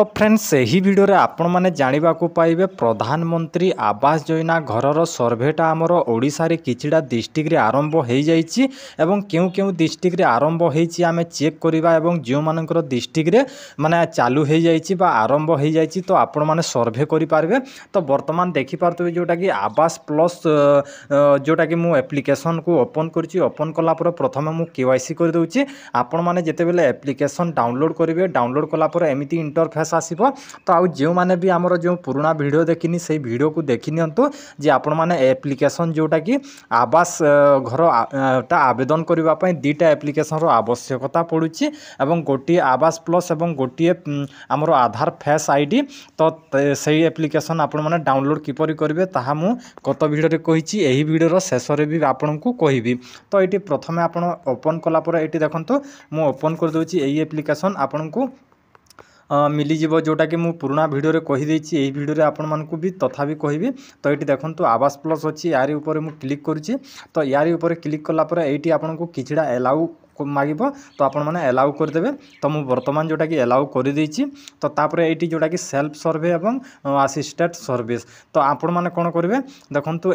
तो फ्रेंड्स यही वीडियो रे आपण माने जानिबा को पाइबे प्रधानमंत्री आवास योजना घरर सर्वेटा आमर ओडिशा रे किछिडा डिस्ट्रिक्ट रे आरंभ हो जाइछि एवं केउ केउ डिस्ट्रिक्ट रे आरंभ होइछि आमे चेक करिबा एवं जो मानकर डिस्ट्रिक्ट रे माने चालू हो जाइछि बा आरंभ हो जाइछि तो आपण माने सर्वे करि पारबे। तो वर्तमान देखि पारतबे जोटा कि आवास प्लस जोटा कि मु एप्लिकेशन को ओपन करछि। ओपन कला पर प्रथम मु केवाईसी कर दउछि। आपण माने जेते बेले एप्लिकेशन डाउनलोड करिवे डाउनलोड कला पर एमिति इंटरफेस आसीबो। तो आउ जो माने भी हमर जो पुराना वीडियो देखिनी से वीडियो को देखि नियंतु जे आपण माने एप्लिकेशन जोटा कि आवास घर ता आवेदन करिबा पय दीटा एप्लिकेशन रो आवश्यकता पडुछि एवं गोटी आवास प्लस एवं गोटी हमर आधार फेस आईडी। तो सही एप्लिकेशन आपण माने डाउनलोड किपरि करिवे ताहा मु गत वीडियो रे कहिछि। एही वीडियो रो शेष रे भी आपण को कहिबी। तो एटी प्रथमे आपण ओपन कला पर एटी देखंतु मु ओपन कर दउछि। एही एप्लिकेशन आपण को मिली जीवो जोटा कि मु पुराना वीडियो रे कहि देछि। एही वीडियो रे आपण मानकु भी तथा भी कहिबी। तो एटी देखंतु आवास प्लस अछि यारी ऊपर मु क्लिक करूछि। तो यारी ऊपर क्लिक कला पर एटी आपण को किछिडा एलाउ मागिबो तो आपण माने एलाउ कर देबे। तो मु वर्तमान जोटा कि एलाउ कर देछि। तो तापर एटी जोटा कि सेल्फ सर्वे एवं असिस्टेंट सर्विस तो आपण माने कोन करिवे देखंतु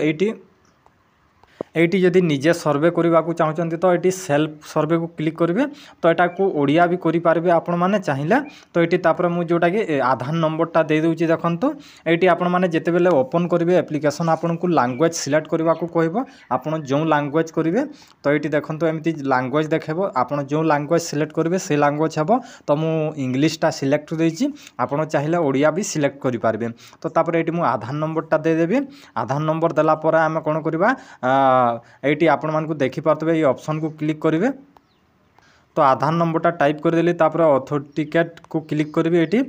एटी जदि निजे सर्वे करने को चाहते तो ये सेल्फ सर्वे को क्लिक करेंगे। तो यहाँ को ओडिया भी करेंगे आपण मैंने चाहिए। तो ये तापर मुझे जोटा कि आधार नंबरटा दे दूसरी देखो ये आपण मैंने जिते बेले ओपन करेंगे एप्लिकेशन आपन को लैंग्वेज सिलेक्ट करने को कहब आपड़ जो लैंग्वेज करेंगे। तो ये देखो एमती लैंग्वेज देखेब आपड़ जो लैंग्वेज सिलेक्ट करेंगे से लैंग्वेज हे। तो मुझे इंग्लीशटा सिलेक्ट देती आपड़ चाहिए ओडिया भी सिलेक्ट करेंगे। तो तापर ये मुझे आधार नंबरटा देदेवी। आधार नंबर देलापर आम कौन करवा एटी आपण मानकु देखि पारतबे ये ऑप्शन को क्लिक करेंगे। तो आधार नंबरटा टाइप करदेली तापर ऑथेंटिकेट को क्लिक करेंगे। एटी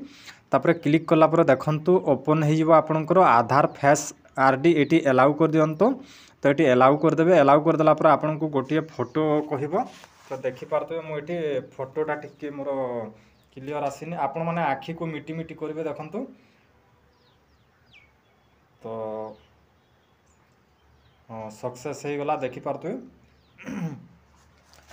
तापर क्लिक कला पर देखंतु ओपन हो जिवो आपनकर आधार फेस आरडी एटी एलाउ कर दियंतो। तो एटी एलाउ कर देबे। एलाउ कर देला पर आपनको गोटिए फोटो कहबो। तो देखि पारतबे मु एटी फोटोटा टिके मोर क्लियर आसीनी आपण माने आखी को मिटी मिटी करिवे देखंतु। तो हाँ सक्सेस हो गला देखि पारतु।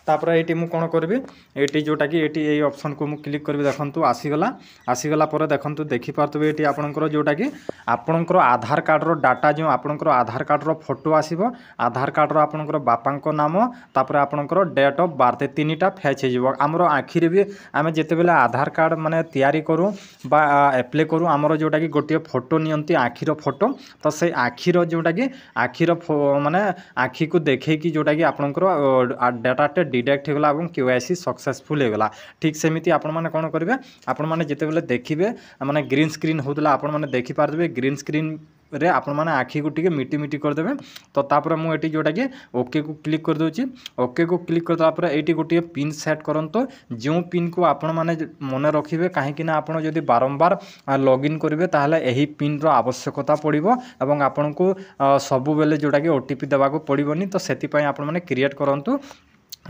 तापर ये मुझे कौन करी ये जोटा कि ये ऑप्शन को मुझे क्लिक करी देखो आसीगला पर देखो देखिपे ये आपंकर जोटा कि आपंकर आधार कार्ड रो डाटा जो आपंकर आधार कार्ड रो फोटो आसीबो आधार कार्ड रो आपंकर बापा नाम तापर आपंकर डेट ऑफ बर्थ तीनटा फैच हो आमर आखिरे भी आम जिते बेले आधार कार्ड माने तैयारी करूँ बा एप्लाई करूँ आमर जोटा कि गोटे फोटो नियंती आखिर फोटो। तो से आखिर जोटा कि आखिर माने आखि को देखे कि जोटा कि आपंकर डाटा डिटेक्ट होगा और केवाईसी सक्सेसफुल होगा। ठीक सेमती आपण मैंने कौन करेंगे आपण मैंने जिते बेले देखिए माने ग्रीन स्क्रीन होता आपण मैंने देखिपारे ग्रीन स्क्रीन रे आपण मैंने आखि को टिके मिटी मिटी करदेवे। तो तापर मुझे जोटा कि ओके को क्लिक कर दूची। ओके को क्लिक कर ये गोटे पिन सेट करंतु जो पिन को आपण मैंने मन रखिए कहीं आपड़ जदि बारंबार लॉगिन करेंगे ताहले यही पिन रो आवश्यकता पड़ो और आपन को सबु बेले जोटा कि ओटीपी देवाक पड़ोनी। तो से आपण मैंने क्रिएट करूँ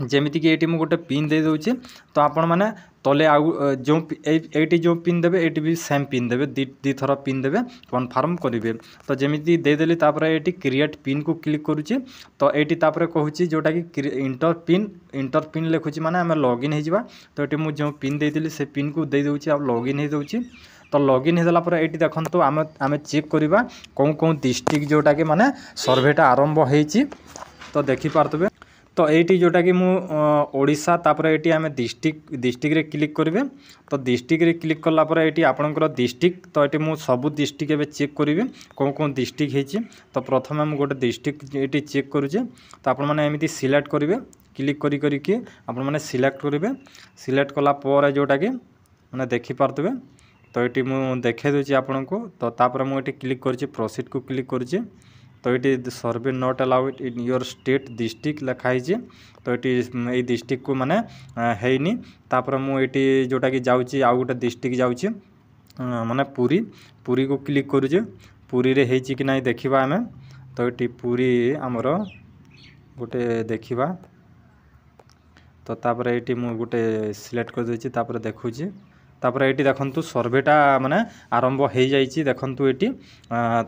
जमीती कि ये मुझे गोटे पिन दे दूची। तो आपण मैंने तले आउ जो ये जो पिन देवे ये भी सेम पिन देवे दी थर पिन देवे कन्फर्म करेंगे। तो जमीती देदेली तापर ये क्रिएट पिन को क्लिक करुच्ची। तो ये कहूँ जोटा कि इंटर पिन लिखुची माने आम लॉगिन हो। तो ये मुझे जो पिन देदेली से पिन को दे दूची आ लॉगिन हो दूची। तो लॉगिन होगा पर ये देखो आम चेक करवा कौन कौन डिस्ट्रिक्ट जोटा कि माने सर्वेटा आरंभ होइची। तो देखिपारे तो ये जोटा कि ओडिशा तापर ये आम डिस्ट्रिक्ट रे क्लिक करेंगे। तो डिस्ट्रिक्ट रे क्लिक कला पर ये आपंकर डिस्ट्रिक्ट तो ये मुझे सबू डिस्ट्रिक्ट एवं चेक करेंगे कौन कौन डिस्ट्रिक्ट होती। तो प्रथम मुझे गोटे डिस्ट्रिक्ट ये चेक करुचे। तो आपण मैंने एमती सिलेक्ट करेंगे क्लिक करके आपण मैंने सिलेक्ट करेंगे। सिलेक्ट कला पर जोटा कि मैंने देखिपारे तो ये मुझे देखे दूसरी आपन को। तो तापर मुझे क्लिक कर प्रोसीड को क्लिक करुचे। तो ये survey not allowed in your state district लिखाई। तो ये डिस्ट्रिक्ट को माने हैनी। तापर मुझे जोटा कि जाऊँगी आउ गोटे डिस्ट्रिक्ट जाऊँगी माने पुरी को क्लिक करुचे। पुरी रे हेची कि नहीं देखिबा आमे। तो ये पुरी आमर गोटे देखिबा। तो तापर ये मुझे गोटे सिलेक्ट कर देछि तापर देखुची। तापर ये देखु सर्वेटा माने आरंभ हो जाइए देखु ये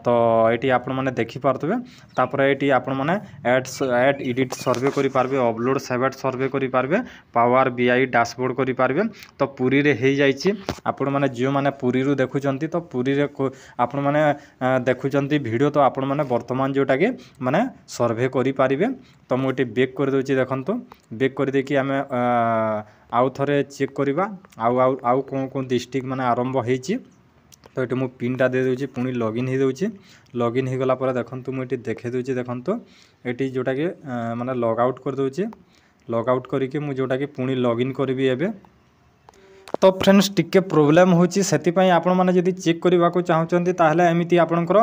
तो ये आपण मैंने देखिपे तापर ये आपण मैंने एड एडिट सर्वे करेंगे अपलोड सेव सर्वे करेंगे पावर बीआई डैशबोर्ड करेंगे तो पुरी रे हो जाइए आपण मैंने जो मैंने पुरी देखुं तो पुरी रे आपण मैंने देखुं वीडियो तो आपण मैंने वर्तमान जोटा कि माने सर्वे करेंगे तो मुझे बेक कर दूसरी देखो बेक कर देकी आम आउ थे चेक करवा आउ कौन कौन डिस्ट्रिक्ट माने आरंभ होती तो ये मुझे पिनटा दे दूँ पुणी लॉगिन हो दूँ लॉगिन हो गला देखो मुझे देखे दूँ देखो ये जोटा कि माने लॉग आउट कर दूँ लॉग आउट करके मुझे जोटा कि पुणी लॉगिन करी एबे तो फ्रेंड्स टिके प्रोब्लेम होची सेतिपई आपण माने जदी चेक करबा को चाहउचंती ताहले एमिति आपनकर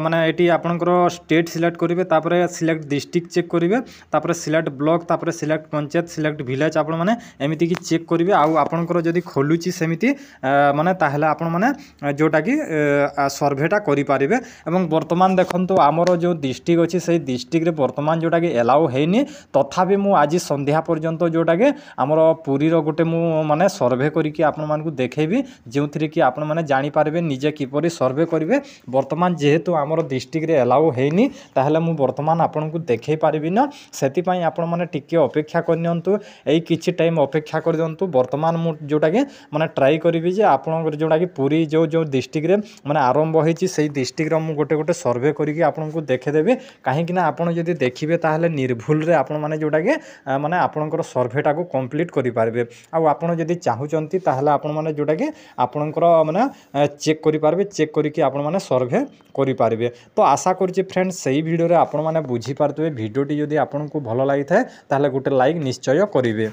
माने एटी आपनकर स्टेट सिलेक्ट करिवे तापरे सिलेक्ट डिस्ट्रिक्ट चेक करिवे तापरे सिलेक्ट ब्लॉक तापरे सिलेक्ट पंचायत सिलेक्ट विलेज आपण माने एमिति की चेक करिवे आ आपनकर जदी खोलुची सेमिति माने ताहले आपण माने जोटा कि सर्वेटा करि पारिबे एवं वर्तमान देखंतु हमरो जो डिस्ट्रिक्ट अछि सेही डिस्ट्रिक्ट रे वर्तमान जोटा कि एलाउ हेनी तथापि मु आज संध्या पर्यंत जोटा कि हमरो पुरी रो गोटे मु माने सर्वे करिकि आपण मानकु देखेबी जो थी कि आपण माने जानि पारबे निजे किपरि सर्वे करिवे वर्तमान जेहेतु आमर डिस्ट्रिक्ट रे अलाउ हेनी ताहले मु वर्तमान आपनकु देखै पारबी ना सेति पई आपण माने टिके अपेक्षा करनियंतु एई किछि टाइम अपेक्षा कर दियंतु वर्तमान मु जोटा कि माने ट्राई करिवि जे आपनकर जोटा कि पूरी जो जो डिस्ट्रिक्ट रे माने आरंभ होईछि सेही डिस्ट्रिक्ट रो मु गोटे गोटे सर्वे करिकि आपनकु देखे देबी काहे कि ना आपण जदि देखिबे ताहले निर्भुल रे आपण माने जोटा कि माने आपनकर सर्वेटा को कंप्लीट करि पारबे आ आपण जदि चाहुचंती ताहले आपण माने जोटा कि आपणकर माने चेक करि पारबे चेक करिकि आपण माने सर्वे करि पारबे तो आशा करछि फ्रेंड्स सही वीडियो रे आपण माने बुझी पारतबे वीडियोटी जदि आपनकु भलो लागि थाए ताहले गोटे लाइक निश्चय करिवे।